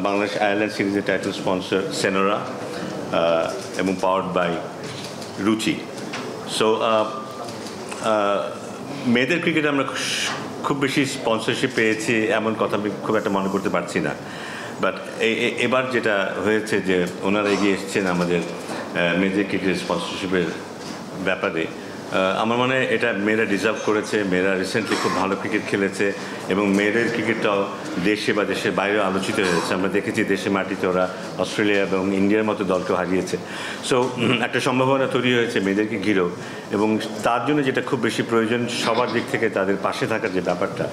Bangladesh Ireland সিরিজের title sponsor Senora এবং powered by রুচি। সো মেয়েদের ক্রিকেটে আমরা খুব বেশি স্পন্সরশিপ পেয়েছি এমন কথা আমি খুব একটা মনে করতে পারছি না। বাট এবার যেটা হয়েছে যে ওনারা এগিয়ে এসছেন আমাদের মেয়েদের ক্রিকেট স্পন্সরশিপের ব্যাপারে, আমার মনে হয় এটা মেয়েরা ডিজার্ভ করেছে। মেয়েরা রিসেন্টলি খুব ভালো ক্রিকেট খেলেছে এবং মেয়েদের ক্রিকেটটাও দেশে বা দেশের বাইরেও আলোচিত হয়েছে। আমরা দেখেছি দেশে মাটিতে ওরা অস্ট্রেলিয়া এবং ইন্ডিয়ার মতো দলকেও হারিয়েছে। সো একটা সম্ভাবনা তৈরি হয়েছে মেয়েদেরকে ঘিরেও, এবং তার জন্য যেটা খুব বেশি প্রয়োজন সবার দিক থেকে তাদের পাশে থাকার যে ব্যাপারটা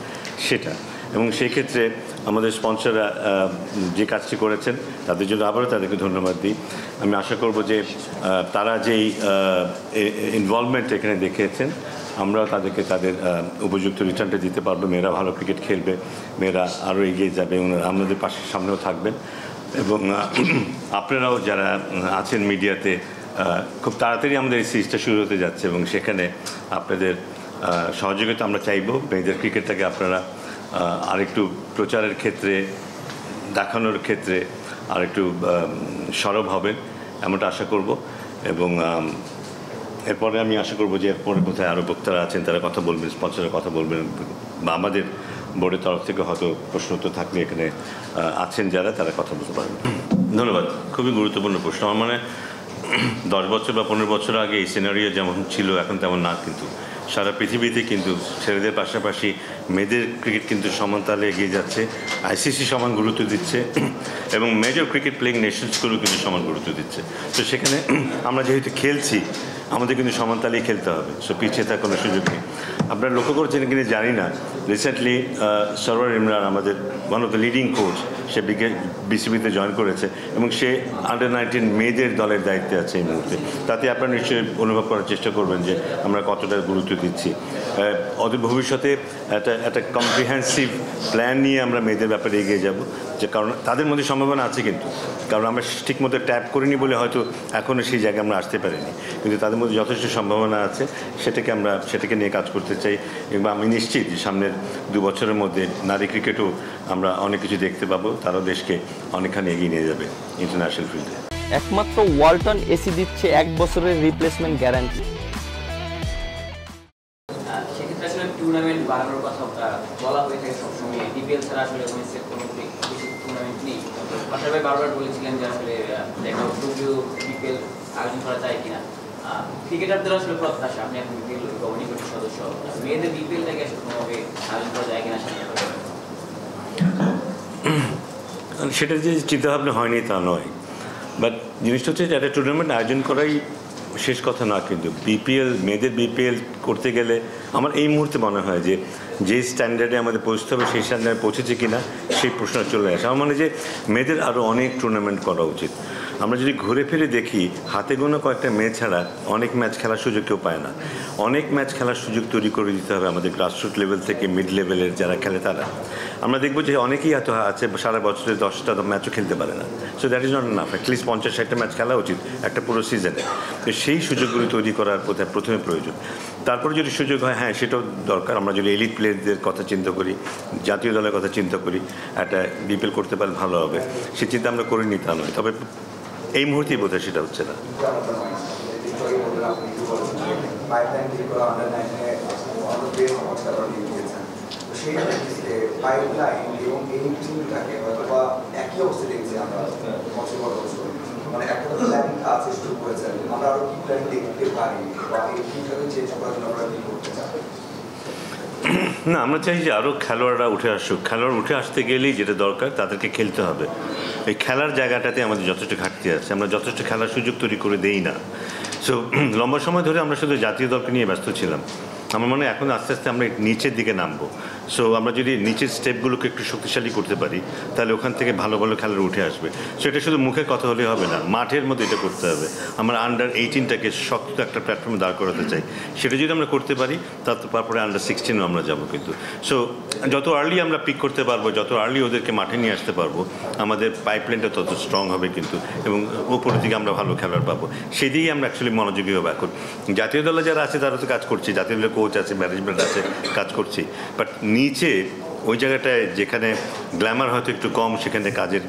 সেটা, এবং সেই ক্ষেত্রে আমাদের স্পন্সররা যে কাজটি করেছেন তাদের জন্য আবারও তাদেরকে ধন্যবাদ দিই। আমি আশা করব যে তারা যেই ইনভলভমেন্ট এখানে দেখিয়েছেন আমরাও তাদেরকে তাদের উপযুক্ত রিটার্নটা দিতে পারবো। মেয়েরা ভালো ক্রিকেট খেলবে, মেয়েরা আরও এগিয়ে যাবে এবং আমাদের পাশের সামনেও থাকবেন। এবং আপনারাও যারা আছেন মিডিয়াতে, খুব তাড়াতাড়ি আমাদের এই সিরিজটা শুরু হতে যাচ্ছে এবং সেখানে আপনাদের সহযোগিতা আমরা চাইব। মেয়েদের ক্রিকেটটাকে আপনারা আরেকটু প্রচারের ক্ষেত্রে, দেখানোর ক্ষেত্রে আরেকটু সরব হবেন এমনটা আশা করব। এবং এরপরে আমি আশা করব যে এরপরে কোথায় আরও বক্তারা আছেন তারা কথা বলবেন, স্পন্সরের কথা বলবেন, বা আমাদের বোর্ডের তরফ থেকে হয়তো প্রশ্ন উত্তর থাকলে এখানে আছেন যারা তারা কথা বলতে পারবেন। ধন্যবাদ। খুবই গুরুত্বপূর্ণ প্রশ্ন। আমার মানে 10 বছর বা 15 বছর আগে এই সিনারিও যেমন ছিল এখন তেমন না, কিন্তু সারা পৃথিবীতে কিন্তু ছেলেদের পাশাপাশি মেয়েদের ক্রিকেট কিন্তু সমান তালে এগিয়ে যাচ্ছে। আইসিসি সমান গুরুত্ব দিচ্ছে এবং মেজর ক্রিকেট প্লেয়িং নেশনসগুলো কিন্তু সমান গুরুত্ব দিচ্ছে। তো সেখানে আমরা যেহেতু খেলছি আমাদের কিন্তু সমান তালেই খেলতে হবে। সো পিছিয়ে থাকার কোনো সুযোগ নেই। আপনারা লক্ষ্য করছেন কিনা জানি না, রিসেন্টলি সরওয়ার ইমরান আমাদের one of the leading coach, সে বিসিবিতে জয়েন করেছে এবং সে আন্ডার-19 মেয়েদের দলের দায়িত্বে আছে এই মুহূর্তে। তাতে আপনারা নিশ্চয়ই অনুভব করার চেষ্টা করবেন যে আমরা কতটা গুরুত্ব দিচ্ছি। অদূর ভবিষ্যতে একটা কম্প্রিহেন্সিভ প্ল্যান নিয়ে আমরা মেয়েদের ব্যাপারে এগিয়ে যাব, যে কারণ তাদের মধ্যে সম্ভাবনা আছে, কিন্তু কারণ আমরা ঠিকমতো ট্যাপ করিনি বলে হয়তো এখনও সেই জায়গায় আমরা আসতে পারিনি, কিন্তু তাদের মধ্যে যথেষ্ট সম্ভাবনা আছে। সেটাকে নিয়ে কাজ করতে চাই এবং আমি নিশ্চিত সামনের 2 বছরের মধ্যে নারী ক্রিকেটও আমরা অনেক কিছু দেখতে পাবো। তারাও দেশকে অনেকখানি এগিয়ে নিয়ে যাবে ইন্টারন্যাশনাল ফিল্ডে। একমাত্র ওয়ালটন এসি দিচ্ছে 1 বছরের রিপ্লেসমেন্ট গ্যারান্টি। সেক্ষেত্রে আসলে টুর্নামেন্ট বাড়ানোর কথা বলা হয়ে থাকে সবসময়। ডিপিএল ছাড়া আসলে কোনো বেশি টুর্নামেন্ট নেই। পাশাপাশি বারবার বলেছিলেন যে আসলে একটা ডিপিএল আয়োজন করা যায় কিনা। ক্রিকেটারদের আসলে প্রত্যাশা, আপনি এখন বিপিএল গভর্নিং কমিটির সদস্য, মেয়েদের বিপিএলটাকে আসলে কোনোভাবে আয়োজন করা যায় কিনা সেটা যে চিন্তাভাবনা হয়নি তা নয়, বাট জিনিসটা হচ্ছে যে একটা টুর্নামেন্ট আয়োজন করাই শেষ কথা না। কিন্তু বিপিএল, মেয়েদের বিপিএল করতে গেলে আমার এই মুহূর্তে মনে হয় যে স্ট্যান্ডার্ডে আমাদের পৌঁছতে হবে সেই স্ট্যান্ডার্ডে পৌঁছেছে কিনা সেই প্রশ্ন চলে আসে। আমার মনে হয় যে মেয়েদের আরও অনেক টুর্নামেন্ট করা উচিত। আমরা যদি ঘুরে ফিরে দেখি, হাতে গোনা কয়েকটা মেয়ে ছাড়া অনেক ম্যাচ খেলার সুযোগ কেউ পায় না। অনেক ম্যাচ খেলার সুযোগ তৈরি করে দিতে হবে আমাদের গ্রাসরুট লেভেল থেকে মিড লেভেলের যারা খেলে তারা। আমরা দেখবো যে অনেকেই এত আছে সারা বছরে 10টা ম্যাচও খেলতে পারে না। So that is not enough. At least 50-60টা ম্যাচ খেলা উচিত একটা পুরো সিজনে। তো সেই সুযোগগুলি তৈরি করার প্রথমে প্রয়োজন। তারপরে যদি সুযোগ হয়, হ্যাঁ সেটাও দরকার। আমরা যদি এলিট প্লেয়ারদের কথা চিন্তা করি, জাতীয় দলের কথা চিন্তা করি, একটা বিপিএল করতে পারলে ভালো হবে, সে চিন্তা আমরা করিনি তা নয়। তবে এই মুহূর্তেই বোধহয় সেটা হচ্ছে না। না, আমরা চাই যে আরও খেলোয়াড়রা উঠে আসুক। খেলোয়াড় উঠে আসতে গেলেই যেটা দরকার তাদেরকে খেলতে হবে। এই খেলার জায়গাটাতে আমাদের যথেষ্ট ঘাটতি আছে। আমরা যথেষ্ট খেলার সুযোগ তৈরি করে দেই না। সো লম্বা সময় ধরে আমরা শুধু জাতীয় দলকে নিয়ে ব্যস্ত ছিলাম। আমার মনে হয় এখন আস্তে আস্তে আমরা নিচের দিকে নামবো। সো আমরা যদি নিচের স্টেপগুলোকে একটু শক্তিশালী করতে পারি তাহলে ওখান থেকে ভালো ভালো খেলার উঠে আসবে। সো এটা শুধু মুখের কথা হলে হবে না, মাঠের মধ্যে এটা করতে হবে। আমরা আন্ডার-18টাকে শক্ত একটা প্ল্যাটফর্মে দাঁড় করাতে চাই। সেটা যদি আমরা করতে পারি তারপরে আন্ডার-16ও আমরা যাবো। কিন্তু সো যত আর্লি আমরা পিক করতে পারবো, যত আর্লি ওদেরকে মাঠে নিয়ে আসতে পারবো, আমাদের পাইপলাইনটা তত স্ট্রং হবে কিন্তু, এবং উপরের দিকে আমরা ভালো খেলোয়াড় পাবো। সেদিকেই আমরা অ্যাকচুয়ালি মনোযোগী হবো। এখন জাতীয় দলে যারা আছে তারা তো কাজ করছে, জাতীয় দলের কোচ আছে, ম্যানেজমেন্ট আছে, কাজ করছি। বাট নিচে ওই জায়গাটায় যেখানে গ্ল্যামার হয়তো একটু কম, সেখানে কাজের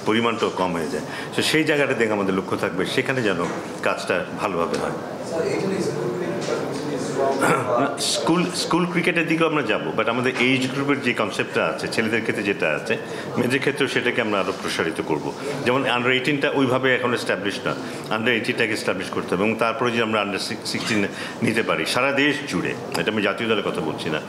পরিমাণটাও কম হয়ে যায়। তো সেই জায়গাটা দেখে আমাদের লক্ষ্য থাকবে সেখানে যেন কাজটা ভালোভাবে হয়। স্কুল ক্রিকেটের দিকেও আমরা যাব, বাট আমাদের এইজ গ্রুপের যে কনসেপ্টটা আছে, ছেলেদের ক্ষেত্রে যেটা আছে, মেয়েদের ক্ষেত্রেও সেটাকে আমরা আরও প্রসারিত করব। যেমন আন্ডার 18টা ওইভাবে এখন এস্টাবলিশ না, আন্ডার 18টাকে এস্টাবলিশ করতে হবে, এবং তারপরে যদি আমরা আন্ডার 16 নিতে পারি সারা দেশ জুড়ে, এটা আমি জাতীয় দলের কথা বলছি না,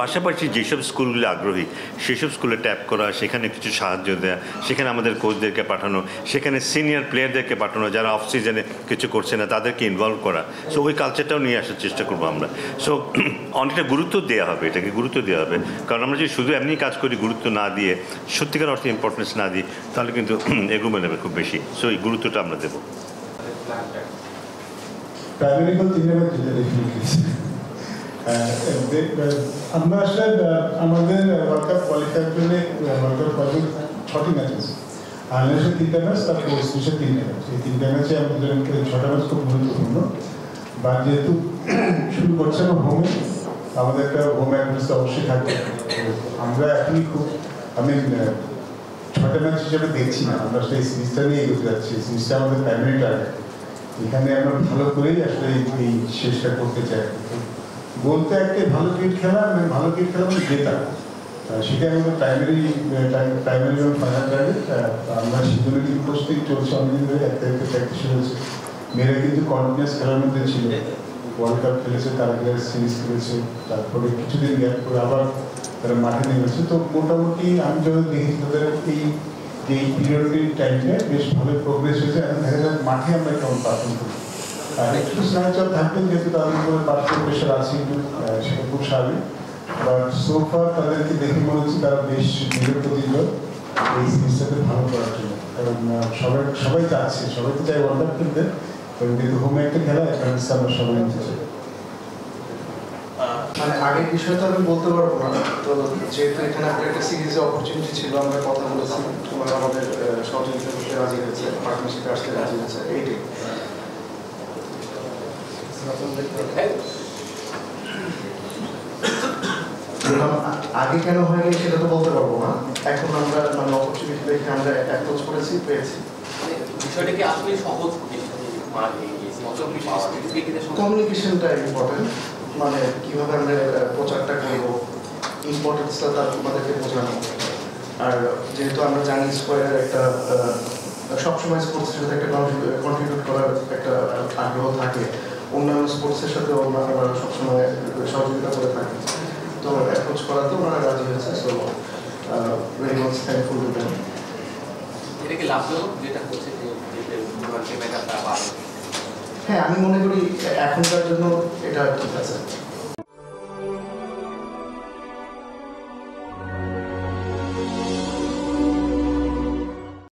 পাশাপাশি যেসব স্কুলগুলো আগ্রহী সেসব স্কুলে ট্যাপ করা, সেখানে কিছু সাহায্য দেওয়া, সেখানে আমাদের কোচদেরকে পাঠানো, সেখানে সিনিয়র প্লেয়ারদেরকে পাঠানো, যারা অফ সিজনে কিছু করছে না তাদেরকে ইনভলভ করা। সো ওই কালচারটাও নিয়ে আসার চেষ্টা করবো আমরা। সো অনেকটা গুরুত্ব দেওয়া হবে, এটাকে গুরুত্ব দেওয়া হবে, কারণ আমরা যদি শুধু এমনি কাজ করি গুরুত্ব না দিয়ে, সত্যিকার অর্থে ইম্পর্টেন্স না দিই, তাহলে কিন্তু এগুলো নেবে খুব বেশি। সো এই গুরুত্বটা আমরা দেবো। আমরা আসলে আমাদের ওয়ার্ল্ড কাপ কোয়ালিফাই করলে ওয়ার্ল্ড কাপ কোয়ালিফাই 6টি ম্যাচ আছে, আয়ারল্যান্ডে 3টা ম্যাচ, তারপর ওয়েস্ট ইন্ডিজে 3টা ম্যাচ। এই 3টা ম্যাচে আমাদের 6টা ম্যাচ খুব গুরুত্বপূর্ণ। বা যেহেতু শুরু করছে না হোমে, আমাদের একটা হোম অ্যাডভান্স অবশ্যই থাকবে। আমরা এখনই খুব, আমি 6টা ম্যাচ হিসেবে দেখছি না, আমরা সেই সিরিজটা নিয়ে এগোতে যাচ্ছি। সিরিজটা আমাদের প্রাইমারি টার্গেট, এখানে আমরা ভালো করেই আসলে এই শেষটা করতে চাই। বলতে একটা ভালো ক্রিকেট খেলা, ভালো ক্রিকেট খেলা মানে জেতা, সেটা আমাদের প্রাইমারি এবং ফাইনাল টার্গেট। আমরা সেগুলো কিন্তু প্রস্তুতি চলছে অনেকদিন ধরে, 1 তারিখে প্র্যাকটিস হয়েছে। মেয়েরা কিন্তু কন্টিনিউয়াস খেলার মধ্যে ছিল, ওয়ার্ল্ড কাপ খেলেছে, তারা সিরিজ খেলেছে, তারপরে কিছুদিন গ্যাপ করে আবার তারা মাঠে নেমেছে। তো মোটামুটি আমি যখন দেখি তাদের এই পিরিয়ডের টাইমে বেশ ভালো প্রোগ্রেস হয়েছে। এখন দেখা যায় মাঠে আমরা কেমন পারফর্ম করি, আর একটু স্নাইচার থাকবে যেহেতু তাদের উপরে পার্সোনাল প্রেশার আছে একটু, সেটা খুব স্বাভাবিক। বাট সোফার তাদেরকে দেখে মনে হচ্ছে তারা বেশ নিজের প্রতিজ্ঞ এই সিরিজটাতে ভালো করার জন্য। কারণ সবাই চাচ্ছে, সবাই তো চাই ওয়ার্ল্ড কাপ খেলতে, এবং যেহেতু হোমে একটা খেলা, এখানে আমরা সবাই নিতে চাই। মানে আগের বিষয়টা আমি বলতে পারবো না, তো যেহেতু এখানে একটা সিরিজে অপরচুনিটি ছিল, আমরা কথা বলেছি, ওরা আমাদের সহযোগিতা করতে রাজি হয়েছে, পার্টনারশিপে আসতে রাজি হয়েছে, এইটাই। আগে কেন হয়নি সেটা তো বলতে পারবো না, এখন আমরা মানে অপরচুনিটি দেখে আমরা অ্যাপ্রোচ করেছি, পেয়েছি। বিষয়টা কি আসলে সহজ? কমিউনিকেশনটা ইম্পর্টেন্ট, মানে কিভাবে আমরা প্রচারটা করবো, ইম্পর্টেন্সটা তার আমাদেরকে বোঝানো। আর যেহেতু আমরা জানি স্কোয়ারের একটা সবসময় স্পোর্টসের সাথে একটা কন্ট্রিবিউট করার একটা আগ্রহ থাকে, অন্যান্য স্পোর্টসের সাথেও আমরা সবসময় সহযোগিতা করে থাকি। তো অ্যাপ্রোচ করাতে ওনারা রাজি হয়েছে। So very much thankful to them. এটা কি লাভজনক যেটা হচ্ছে যে হ্যাঁ, আমি মনে করি এখনকার জন্য এটা ঠিক আছে।